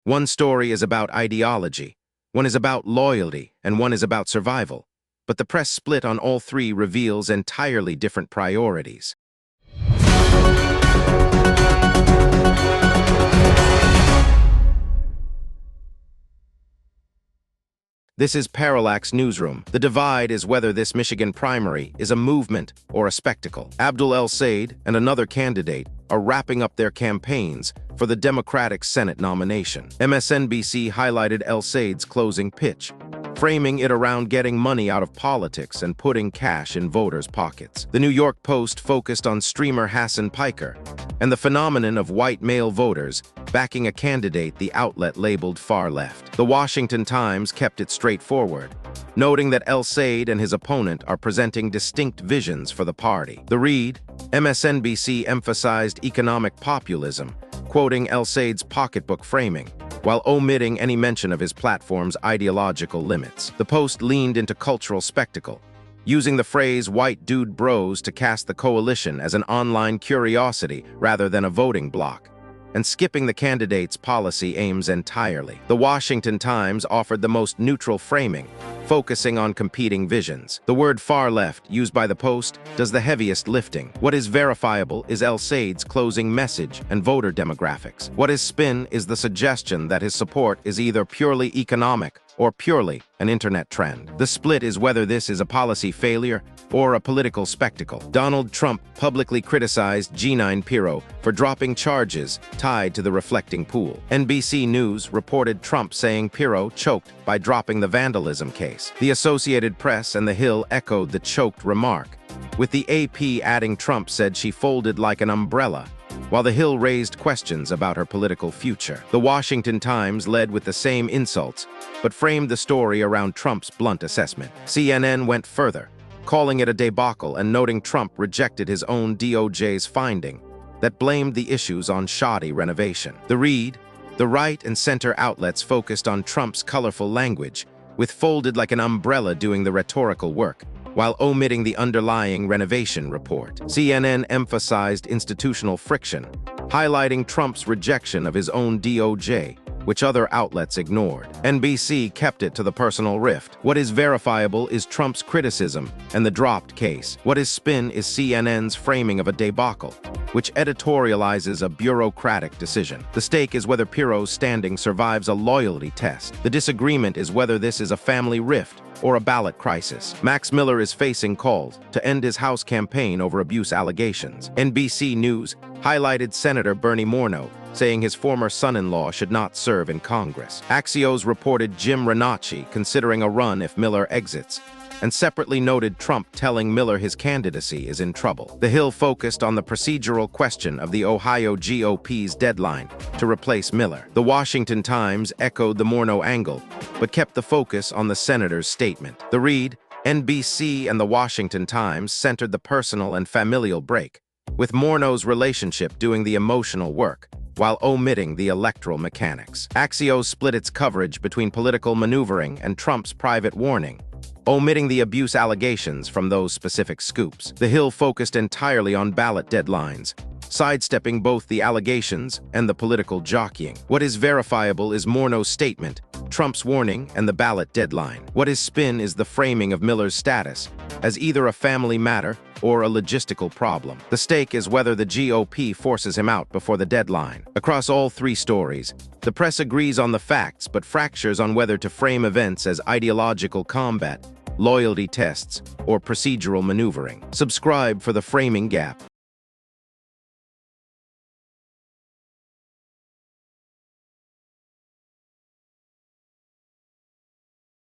One story is about ideology, one is about loyalty, and one is about survival. But the press split on all three reveals entirely different priorities. This is Parallax Newsroom. The divide is whether this Michigan primary is a movement or a spectacle. Abdul El-Sayed and another candidate are wrapping up their campaigns for the Democratic Senate nomination. MSNBC highlighted El-Sayed's closing pitch, framing it around getting money out of politics and putting cash in voters' pockets. The New York Post focused on streamer Hassan Piker and the phenomenon of white male voters backing a candidate the outlet labeled far left. The Washington Times kept it straightforward, noting that El-Sayed and his opponent are presenting distinct visions for the party. The read, MSNBC emphasized economic populism, quoting El-Sayed's pocketbook framing, while omitting any mention of his platform's ideological limits. The Post leaned into cultural spectacle, using the phrase white dude bros to cast the coalition as an online curiosity rather than a voting bloc, and skipping the candidate's policy aims entirely. The Washington Times offered the most neutral framing, focusing on competing visions. The word far left, used by the Post, does the heaviest lifting. What is verifiable is El-Sayed's closing message and voter demographics. What is spin is the suggestion that his support is either purely economic or purely an internet trend. The split is whether this is a policy failure or a political spectacle. Donald Trump publicly criticized G9 Pirro for dropping charges tied to the reflecting pool. NBC News reported Trump saying Pirro choked by dropping the vandalism case. The Associated Press and The Hill echoed the choked remark, with the AP adding Trump said she folded like an umbrella, while The Hill raised questions about her political future. The Washington Times led with the same insults, but framed the story around Trump's blunt assessment. CNN went further, calling it a debacle and noting Trump rejected his own DOJ's finding that blamed the issues on shoddy renovation. The read, the right and center outlets focused on Trump's colorful language, with folded like an umbrella doing the rhetorical work, while omitting the underlying renovation report. CNN emphasized institutional friction, highlighting Trump's rejection of his own DOJ, which other outlets ignored. NBC kept it to the personal rift. What is verifiable is Trump's criticism and the dropped case. What is spin is CNN's framing of a debacle, which editorializes a bureaucratic decision. The stake is whether Pirro's standing survives a loyalty test. The disagreement is whether this is a family rift or a ballot crisis. Max Miller is facing calls to end his House campaign over abuse allegations. NBC News highlighted Senator Bernie Morneau, saying his former son-in-law should not serve in Congress. Axios reported Jim Renacci considering a run if Miller exits, and separately noted Trump telling Miller his candidacy is in trouble. The Hill focused on the procedural question of the Ohio GOP's deadline to replace Miller. The Washington Times echoed the Morneau angle, but kept the focus on the senator's statement. The read, NBC and the Washington Times centered the personal and familial break, with Morneau's relationship doing the emotional work, while omitting the electoral mechanics. Axios split its coverage between political maneuvering and Trump's private warning, omitting the abuse allegations from those specific scoops. The Hill focused entirely on ballot deadlines, sidestepping both the allegations and the political jockeying. What is verifiable is Morneau's statement, Trump's warning, and the ballot deadline. What is spin is the framing of Miller's status as either a family matter or a logistical problem. The stake is whether the GOP forces him out before the deadline. Across all three stories, the press agrees on the facts but fractures on whether to frame events as ideological combat, loyalty tests, or procedural maneuvering. Subscribe for the framing gap.